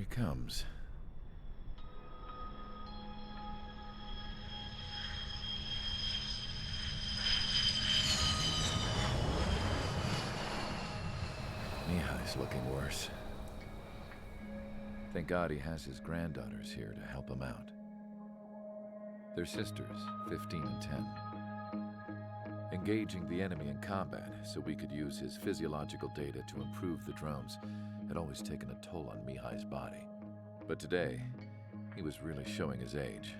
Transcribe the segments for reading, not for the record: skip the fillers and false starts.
comes. Mihai's looking worse. Thank God he has his granddaughters here to help him out. They're sisters, 15 and 10. Engaging the enemy in combat so we could use his physiological data to improve the drones had always taken a toll on Mihai's body. But today, he was really showing his age.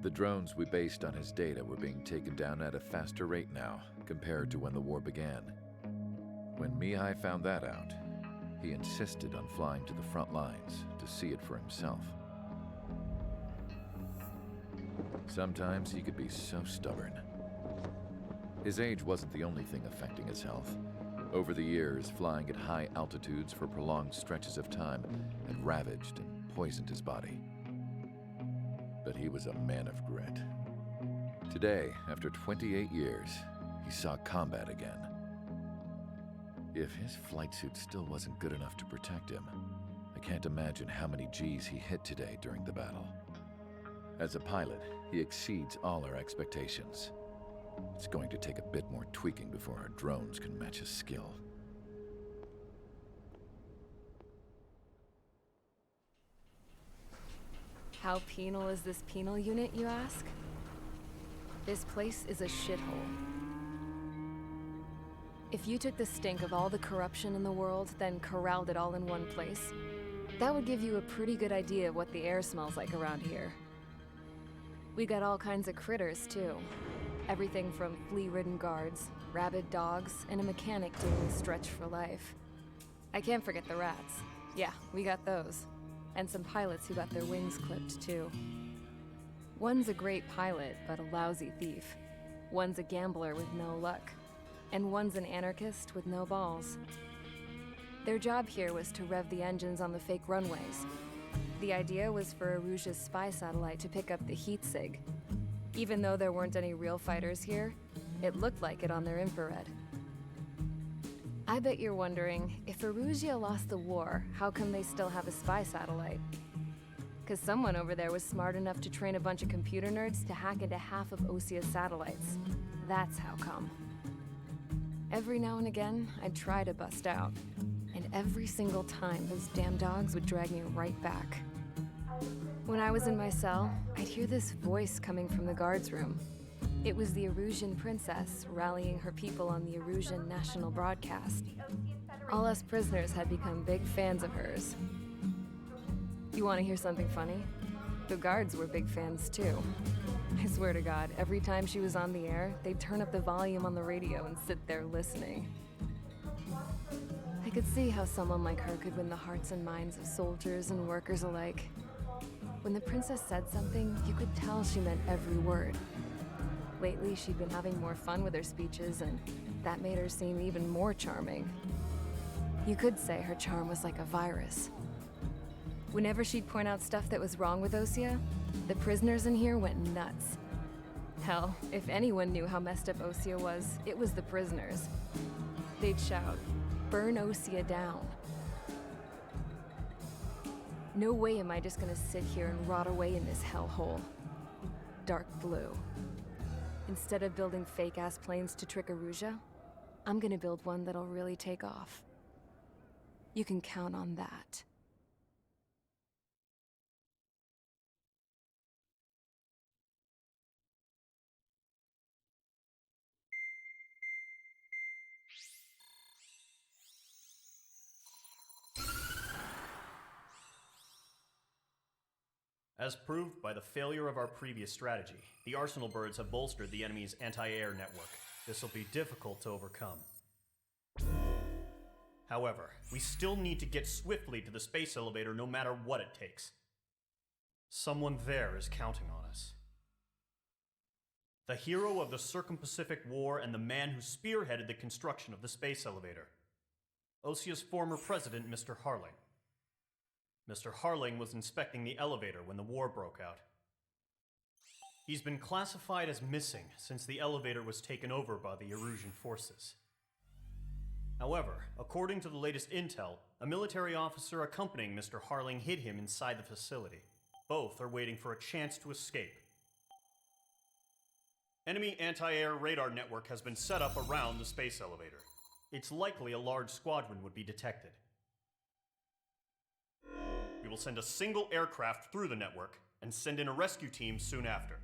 The drones we based on his data were being taken down at a faster rate now compared to when the war began. When Mihai found that out, he insisted on flying to the front lines to see it for himself. Sometimes he could be so stubborn. His age wasn't the only thing affecting his health. Over the years, flying at high altitudes for prolonged stretches of time had ravaged and poisoned his body. But he was a man of grit. Today, after 28 years, he saw combat again. If his flight suit still wasn't good enough to protect him, I can't imagine how many G's he hit today during the battle. As a pilot, he exceeds all our expectations. It's going to take a bit more tweaking before our drones can match his skill. How penal is this penal unit, you ask? This place is a shithole. If you took the stink of all the corruption in the world, then corralled it all in one place, that would give you a pretty good idea of what the air smells like around here. We got all kinds of critters, too. Everything from flea-ridden guards, rabid dogs, and a mechanic doing the stretch for life. I can't forget the rats. Yeah, we got those. And some pilots who got their wings clipped, too. One's a great pilot, but a lousy thief. One's a gambler with no luck. And one's an anarchist with no balls. Their job here was to rev the engines on the fake runways. The idea was for Aruja's spy satellite to pick up the heat sig. Even though there weren't any real fighters here, it looked like it on their infrared. I bet you're wondering, if Aruja lost the war, how come they still have a spy satellite? 'Cause someone over there was smart enough to train a bunch of computer nerds to hack into half of Osia's satellites. That's how come. Every now and again, I'd try to bust out. And every single time, those damn dogs would drag me right back. When I was in my cell, I'd hear this voice coming from the guards room. It was the Erusian princess rallying her people on the Erusian national broadcast. All us prisoners had become big fans of hers. You want to hear something funny? The guards were big fans too. I swear to God, every time she was on the air, they'd turn up the volume on the radio and sit there listening. I could see how someone like her could win the hearts and minds of soldiers and workers alike. When the princess said something, you could tell she meant every word. Lately, she'd been having more fun with her speeches, and that made her seem even more charming. You could say her charm was like a virus. Whenever she'd point out stuff that was wrong with Osia, the prisoners in here went nuts. Hell, if anyone knew how messed up Osia was, it was the prisoners. They'd shout, "Burn Osia down." No way am I just gonna sit here and rot away in this hellhole. Dark blue. Instead of building fake-ass planes to trick Aruja, I'm gonna build one that'll really take off. You can count on that. As proved by the failure of our previous strategy, the Arsenal birds have bolstered the enemy's anti-air network. This will be difficult to overcome. However, we still need to get swiftly to the space elevator no matter what it takes. Someone there is counting on us. The hero of the Circum-Pacific War and the man who spearheaded the construction of the space elevator. Osia's former president, Mr. Harling. Mr. Harling was inspecting the elevator when the war broke out. He's been classified as missing since the elevator was taken over by the Erusian forces. However, according to the latest intel, a military officer accompanying Mr. Harling hid him inside the facility. Both are waiting for a chance to escape. Enemy anti-air radar network has been set up around the space elevator. It's likely a large squadron would be detected. We will send a single aircraft through the network and send in a rescue team soon after.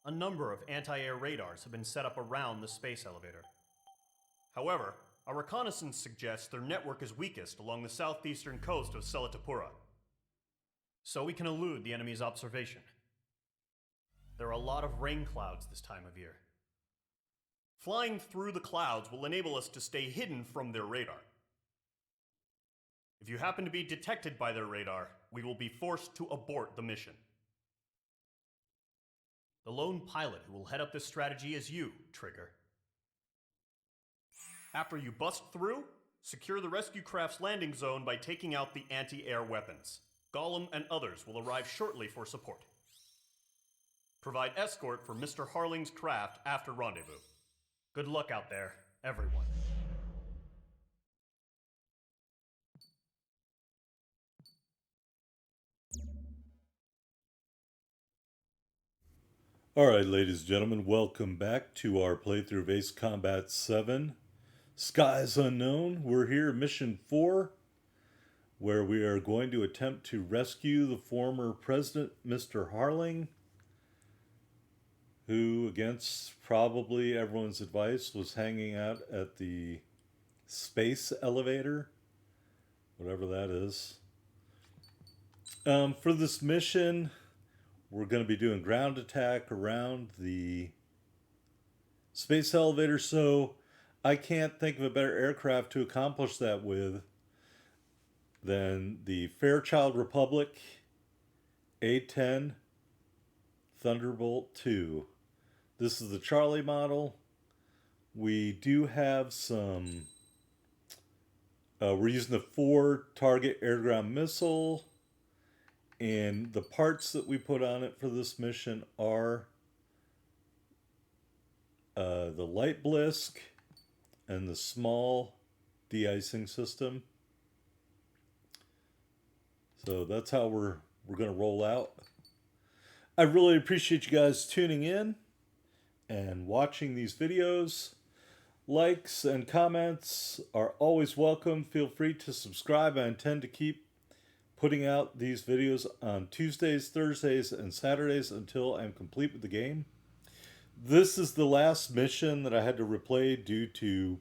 A number of anti-air radars have been set up around the space elevator. However, our reconnaissance suggests their network is weakest along the southeastern coast of Selatapura, so we can elude the enemy's observation. There are a lot of rain clouds this time of year. Flying through the clouds will enable us to stay hidden from their radar. If you happen to be detected by their radar, we will be forced to abort the mission. The lone pilot who will head up this strategy is you, Trigger. After you bust through, secure the rescue craft's landing zone by taking out the anti-air weapons. Gollum and others will arrive shortly for support. Provide escort for Mr. Harling's craft after rendezvous. Good luck out there, everyone. Alright, ladies and gentlemen, welcome back to our playthrough of Ace Combat 7. Skies Unknown. We're here, Mission 4, where we are going to attempt to rescue the former president, Mr. Harling, who, against probably everyone's advice, was hanging out at the space elevator, whatever that is. For this mission, we're going to be doing ground attack around the space elevator, so I can't think of a better aircraft to accomplish that with than the Fairchild Republic A-10 Thunderbolt II. This is the Charlie model. We do have some... we're using the 4-target air-to-ground missile, and the parts that we put on it for this mission are the light blisk and the small de-icing system. So that's how we're going to roll out. I really appreciate you guys tuning in and watching these videos. Likes and comments are always welcome. Feel free to subscribe. I intend to keep putting out these videos on Tuesdays, Thursdays, and Saturdays until I'm complete with the game. This is the last mission that I had to replay due to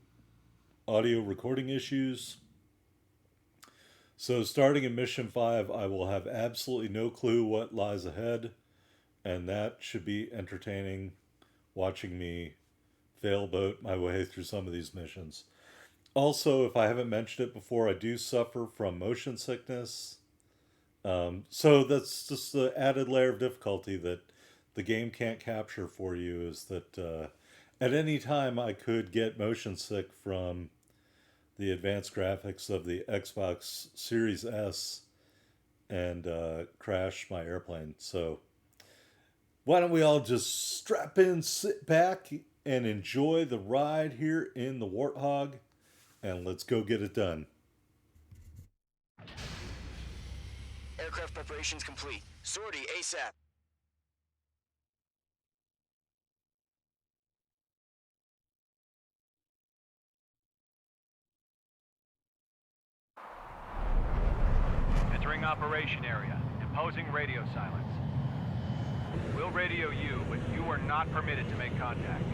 audio recording issues. So starting in Mission 5, I will have absolutely no clue what lies ahead, and that should be entertaining, watching me failboat my way through some of these missions. Also, if I haven't mentioned it before, I do suffer from motion sickness. So that's just the added layer of difficulty that the game can't capture for you, is that at any time I could get motion sick from the advanced graphics of the Xbox Series S and crash my airplane. So why don't we all just strap in, sit back, and enjoy the ride here in the Warthog, and let's go get it done. Aircraft preparations complete. Sortie ASAP. Entering operation area. Imposing radio silence. We'll radio you, but you are not permitted to make contact.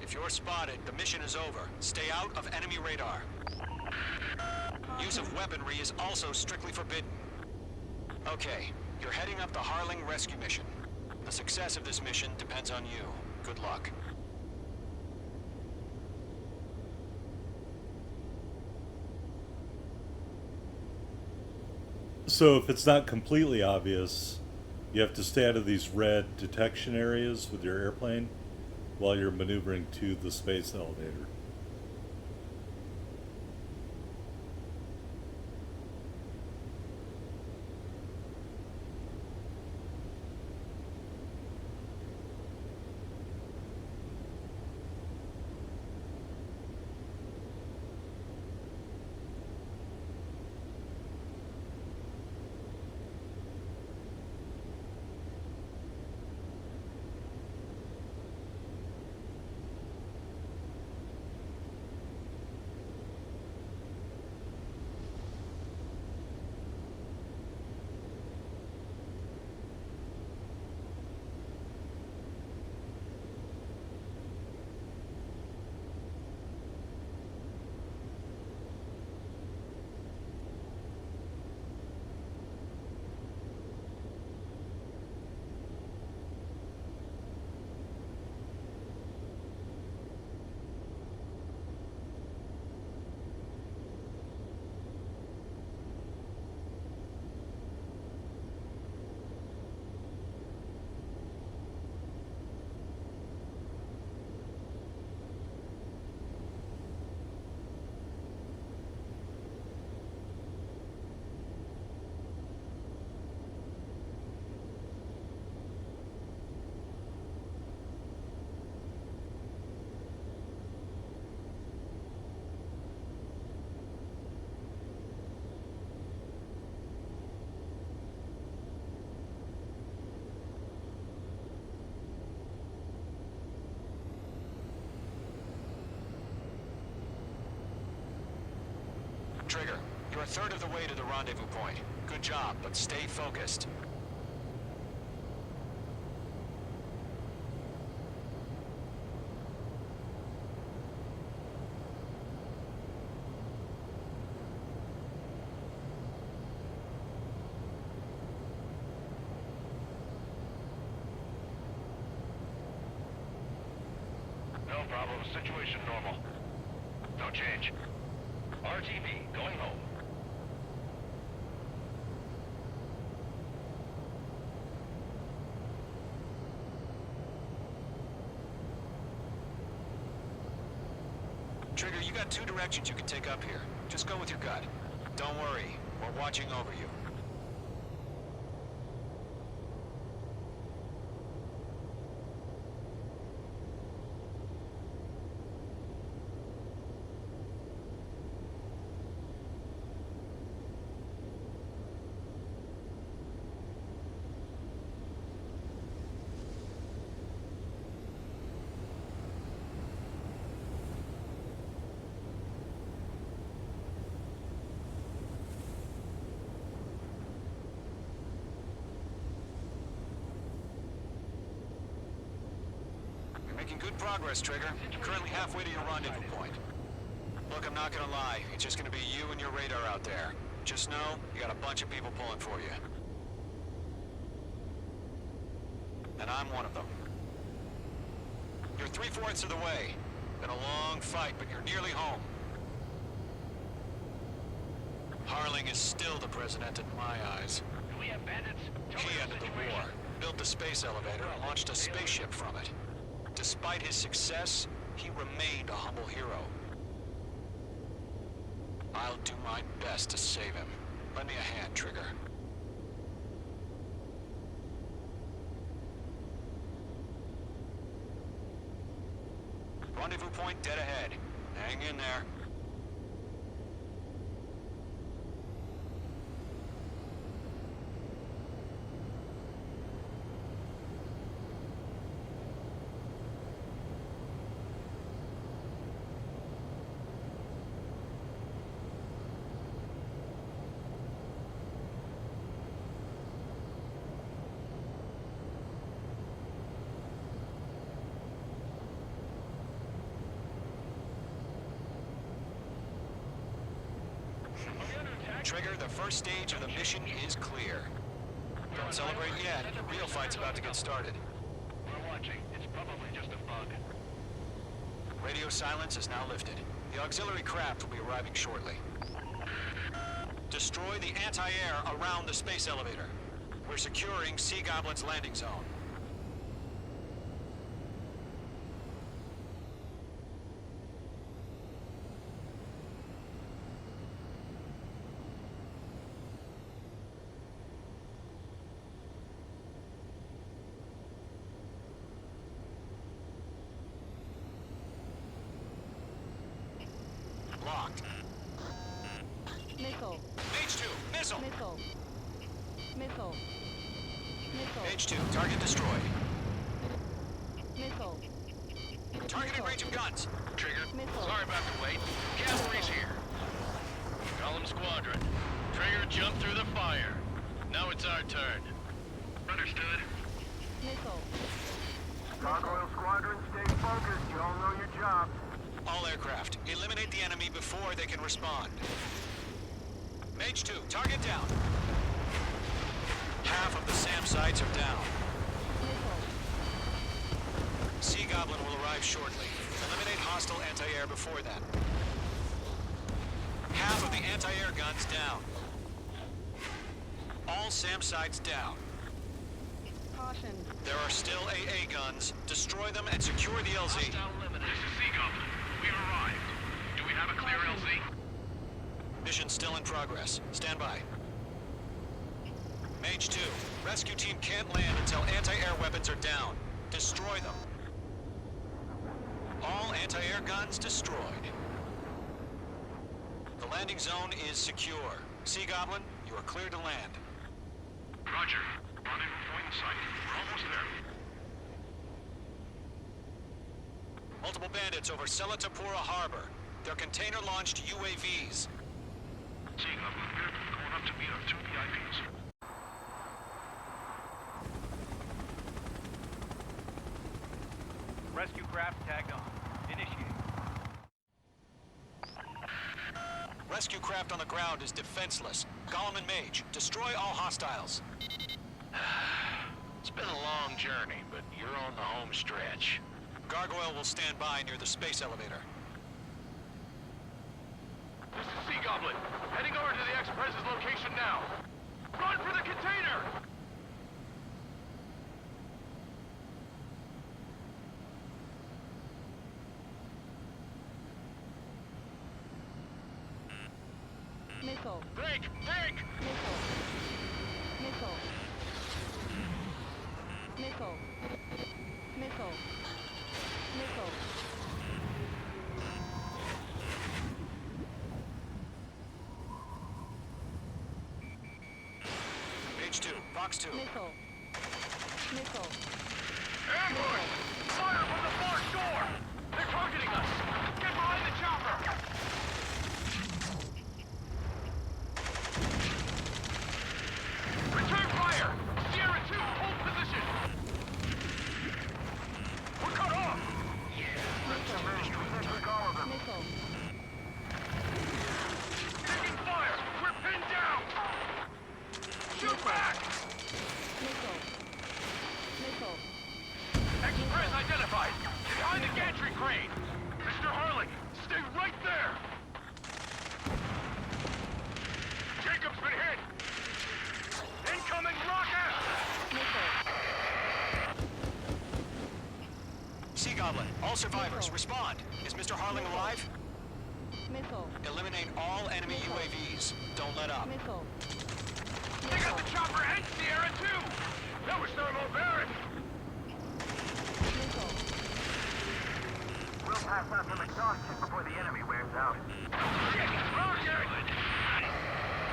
If you're spotted, the mission is over. Stay out of enemy radar. Use of weaponry is also strictly forbidden. Okay, you're heading up the Harling rescue mission. The success of this mission depends on you. Good luck. So if it's not completely obvious, you have to stay out of these red detection areas with your airplane while you're maneuvering to the space elevator. a third of the way to the rendezvous point. Good job, but stay focused. No problem. Situation normal. No change. RTV, going home. Trigger, you got two directions you can take up here. Just go with your gut. Don't worry, we're watching over you. Making good progress, Trigger. You're currently halfway to your rendezvous point. Look, I'm not gonna lie. It's just gonna be you and your radar out there. Just know, you got a bunch of people pulling for you. And I'm one of them. You're 3/4 of the way. Been a long fight, but you're nearly home. Harling is still the president in my eyes. Do we have bandits? He ended the war, built the space elevator, and launched a spaceship from it. Despite his success, he remained a humble hero. I'll do my best to save him. Lend me a hand, Trigger. Rendezvous point dead ahead. Hang in there. Trigger, the first stage of the mission is clear. Don't celebrate yet. The real fight's about to get started. We're watching. It's probably just a bug. Radio silence is now lifted. The auxiliary craft will be arriving shortly. Destroy the anti-air around the space elevator. We're securing Sea Goblin's landing zone. Locked. Missile. H2, missile! Missile. Missile. Missile. H2, target destroyed. Missile. Target in range of guns. Trigger. Missile. Sorry about the wait. Cavalry's here. Call them squadron. Trigger jumped through the fire. Now it's our turn. Understood. Missile. Gargoyle Squadron, stay focused. You all know your job. All aircraft, eliminate the enemy before they can respond. Mage 2, target down. Half of the SAM sites are down. Missile. Sea Goblin will arrive shortly. Eliminate hostile anti-air before then. Half of the anti-air guns down. All SAM sites down. Caution. There are still AA guns. Destroy them and secure the LZ. This is Sea Goblin. We've arrived. Do we have a clear LZ? Mission still in progress. Stand by. Mage 2, rescue team can't land until anti-air weapons are down. Destroy them. All anti-air guns destroyed. The landing zone is secure. Sea Goblin, you are clear to land. Roger. Rendezvous point in sight. We're almost there. Multiple bandits over Selatapura Harbor. They're container-launched UAVs. Seeing up with Pip, going up to meet our 2 VIPs. Rescue craft tagged on. Initiate. Rescue craft on the ground is defenseless. Gollum and Mage, destroy all hostiles. It's been a long journey, but you're on the home stretch. Gargoyle will stand by near the space elevator. This is Sea Goblin. Heading over to the Express's location now. Run for the container! Missile. Break! Break! Missile. Missile. Missile. Missile. Missile. Page 2, box 2. Missile. Missile. Ambush! Fire from the far shore! They're targeting us! Get behind the chopper! Return fire! Sierra 2, hold position! We're cut off! Missile. Taking fire! We're pinned down! Shoot back! Missile. Missile. Express identified! Behind the gantry crane! Mr. Harling, stay right there! Jacob's been hit! Incoming rocket! Missile. Sea Goblin, all survivors, respond. Is Mr. Harling alive? Missile. Eliminate all enemy UAVs. Don't let up. Missile. They got the chopper and Sierra too! That was thermobaric! Missile. We'll pass out some exhaustion before the enemy wears out. Rocket!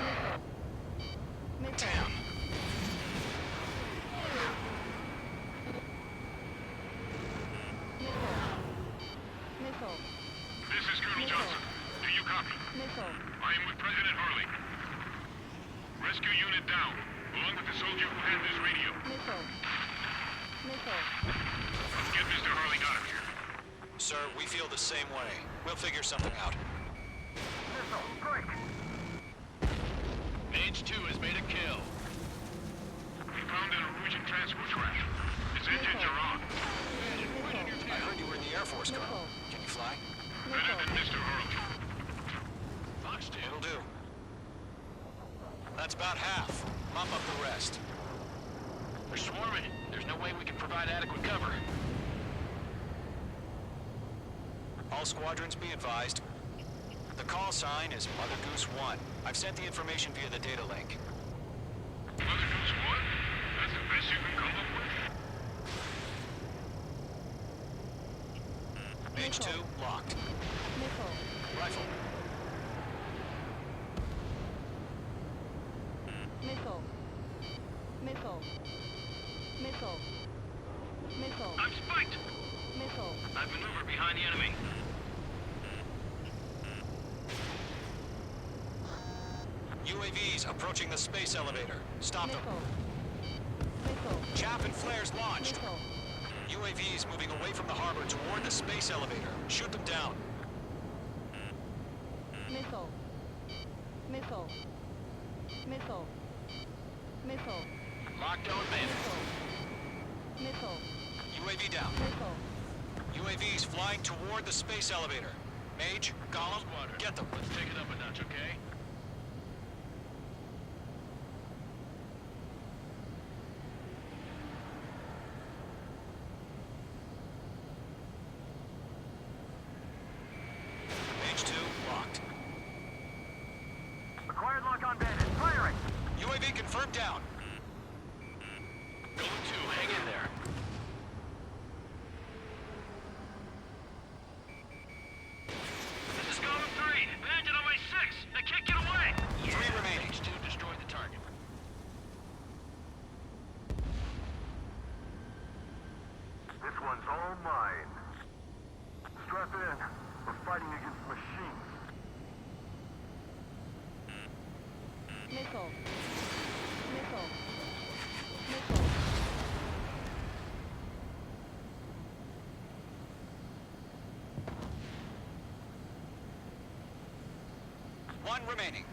Missile. Missile. Damn. Missile. This is Colonel Johnson. Do you copy? Missile. I am with President Harling. Rescue unit down, along with the soldier who had this radio. Missile. Missile. Let's get Mr. Harling out of here. Sir, we feel the same way. We'll figure something out. Missile, break! Mage 2 has made a kill. We found an Norwegian transport craft. Its engines are on. I heard you were in the Air Force, Colonel. Can you fly? Better than Mr. Harling. Fox It'll do. That's about half. Mop up the rest. They're swarming. There's no way we can provide adequate cover. All squadrons be advised. The call sign is Mother Goose 1. I've sent the information via the data link. Mother Goose 1? That's the best you can come up with? Page 2, locked. Missile. Rifle. Missile. Missile. Missile. Missile. I'm spiked! Missile. I've maneuvered behind the enemy. UAVs approaching the space elevator. Stop them. Missile. Missile. Chaff and flares launched. Missile. UAVs moving away from the harbor toward the space elevator. Shoot them down. Missile. Missile. Missile. Missile. Lockdown bandit. Missile. UAV down. Missile. UAVs flying toward the space elevator. Mage, Gollum, Squadron. get them. Let's take it up a notch, okay? Page 2, locked. Acquired lock on bandit. Firing! UAV confirmed down. Go 2, hang in there. This is Gollum 3. Landed on my 6. I can't get Missile. Missile. Missile. One remaining.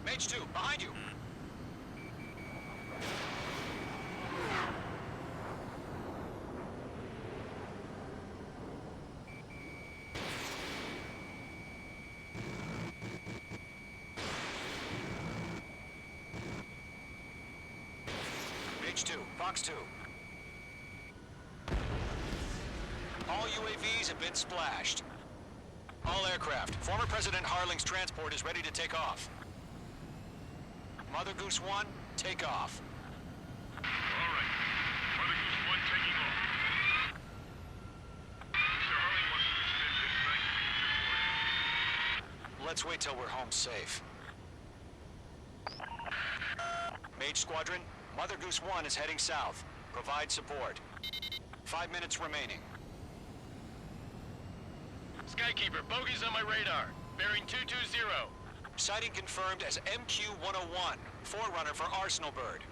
Mage 2, behind you. Mage 2, Fox 2. All UAVs have been splashed. All aircraft. Former President Harling's transport is ready to take off. Mother Goose 1, take off. All right. Mother Goose 1 taking off. Mr. Harling wants to extend his thanks to you. Let's wait till we're home safe. Mage Squadron, Mother Goose 1 is heading south. Provide support. 5 minutes remaining. Skykeeper, bogey's on my radar. Bearing 220. Sighting confirmed as MQ-101, forerunner for Arsenal Bird.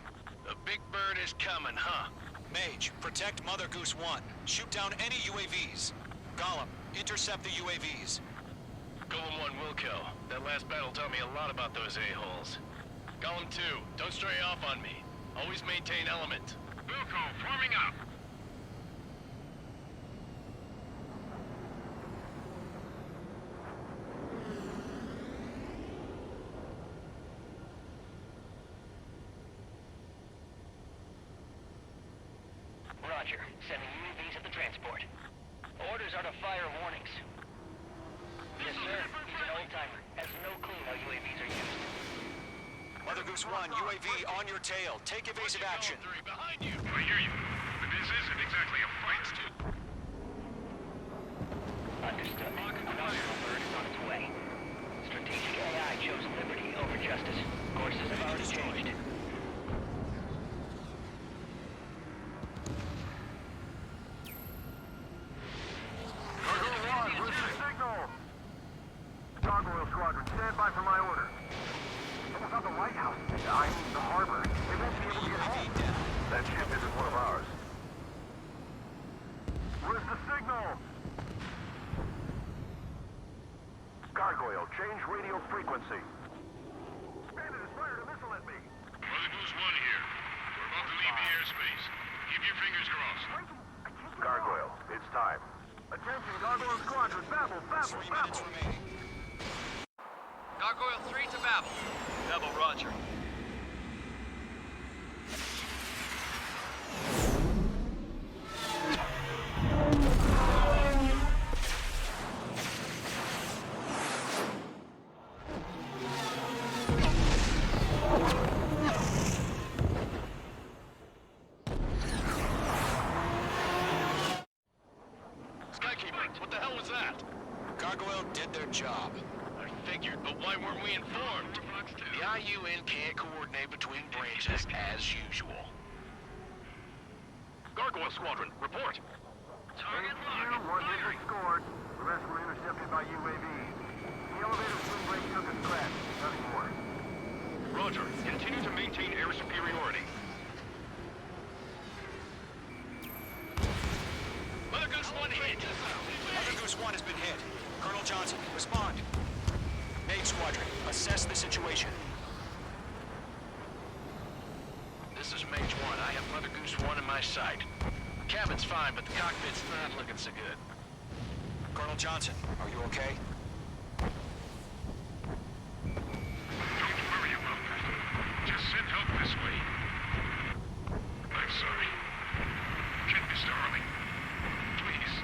The big bird is coming, huh? Mage, protect Mother Goose 1. Shoot down any UAVs. Gollum, intercept the UAVs. Golem 1 will kill. That last battle taught me a lot about those a-holes. Golem 2, don't stray off on me. Always maintain element. Wilco, forming up. Roger. Sending UAVs at the transport. Orders are to fire warnings. Yes, sir. He's an old-timer. Has no clue how UAVs are used. Mother Goose 1, UAV on your tail. Take evasive action. Golem 3, behind you. I hear you. But this isn't exactly a fight. Understood. An Arsenal Bird is on its way. Strategic AI chose liberty over justice. Courses have already changed. Gargoyle 1, where's the signal? Gargoyle Squadron, stand by for my order. Someone's on the White House. I mean the harbor. They won't be able to get home. That ship isn't one of ours. Where's the signal? Gargoyle, change radio frequency. Bandit has fired a missile at me. Mother Goose 1 here. We're about to leave the airspace. Keep your fingers crossed. Gargoyle, it's time. Attention, Gargoyle Squadron, babble, 3 minutes remaining. Gargoyle 3 to Babel. Double Roger. Skykeeper, what the hell was that? Gargoyle did their job. I figured, but why weren't we informed? The IUN can't coordinate between branches as usual. Gargoyle Squadron, report. Target You, one hit scored. The rest were intercepted by UAVs. The elevator swing brake took a scratch. Nothing more. Roger. Continue to maintain air superiority. Mother Goose 1 hit. Mother Goose 1 has been hit. Colonel Johnson, respond. Mage Squadron, assess the situation. This is Mage 1. I have Mother Goose 1 in my sight. Cabin's fine, but the cockpit's not looking so good. Colonel Johnson, are you okay? Don't worry about that. Just send help this way. I'm sorry. Get Mr. Harling. Please.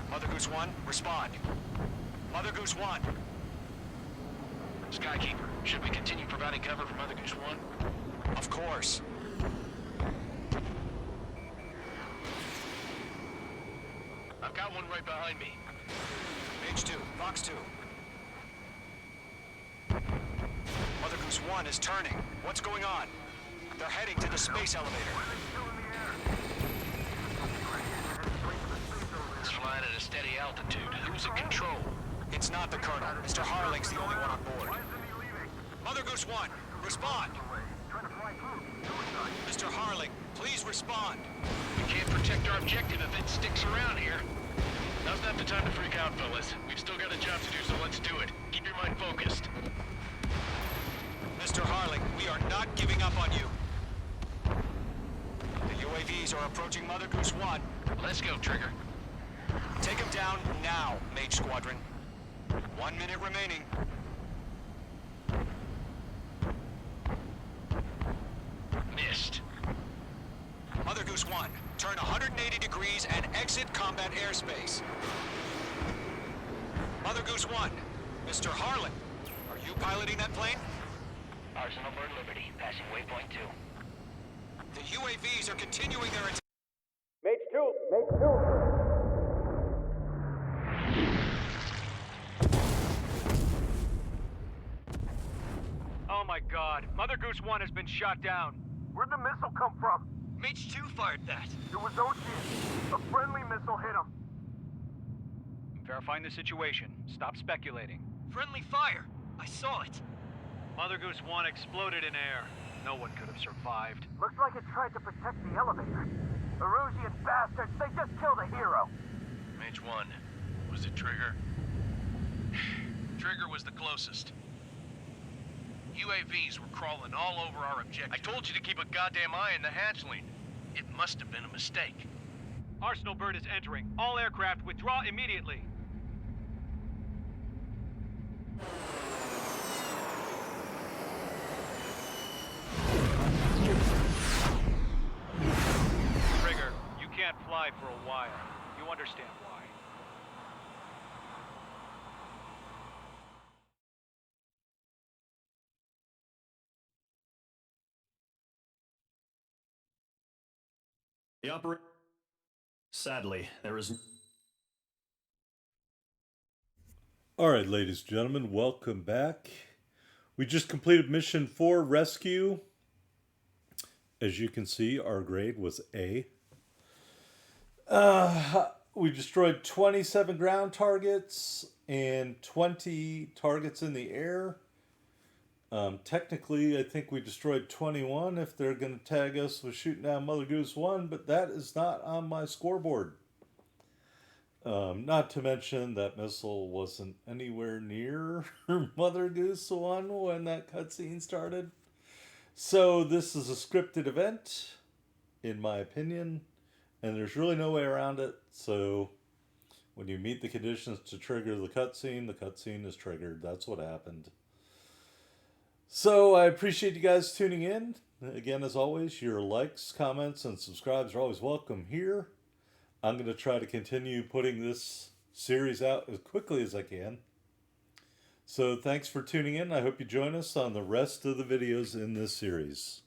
Mother Goose 1, respond. Mother Goose 1. Skykeeper, should we continue providing cover for Mother Goose 1? Of course. I've got one right behind me. Mage 2, Fox 2. Mother Goose Goose 1 is turning. What's going on? They're heading to the space elevator. It's flying at a steady altitude. Who's in control? It's not the Colonel. Mr. Harling's the only one on board. Mother Goose 1, respond! Mr. Harling, please respond. We can't protect our objective if it sticks around here. Now's not the time to freak out, fellas. We've still got a job to do, so let's do it. Keep your mind focused. Mr. Harling, we are not giving up on you. The UAVs are approaching Mother Goose 1. Let's go, Trigger. Take him down now, Mage Squadron. 1 minute remaining. Missed. Mother Goose 1, turn 180 degrees and exit combat airspace. Mother Goose 1, Mr. Harlan, are you piloting that plane? Arsenal Bird Liberty, passing waypoint 2. The UAVs are continuing their attack. Oh my god, Mother Goose 1 has been shot down. Where'd the missile come from? Mage 2 fired that. It was Ocean. A friendly missile hit him. I'm verifying the situation. Stop speculating. Friendly fire. I saw it. Mother Goose 1 exploded in air. No one could have survived. Looks like it tried to protect the elevator. Erusian bastards, they just killed a hero. Mage 1, was it Trigger? Trigger was the closest. UAVs were crawling all over our objective. I told you to keep a goddamn eye on the hatchling. It must have been a mistake. Arsenal Bird is entering. All aircraft withdraw immediately. Trigger, you can't fly for a while. You understand why. The operator. Sadly, there is. All right, ladies and gentlemen, welcome back. We just completed mission 4, rescue. As you can see, our grade was A. We destroyed 27 ground targets and 20 targets in the air. Technically, I think we destroyed 21 if they're going to tag us with shooting down Mother Goose 1, but that is not on my scoreboard. Not to mention that missile wasn't anywhere near Mother Goose 1 when that cutscene started. So this is a scripted event, in my opinion, and there's really no way around it. So when you meet the conditions to trigger the cutscene is triggered. That's what happened. So I appreciate you guys tuning in. Again, as always, your likes, comments, and subscribes are always welcome here. I'm going to try to continue putting this series out as quickly as I can. So thanks for tuning in. I hope you join us on the rest of the videos in this series.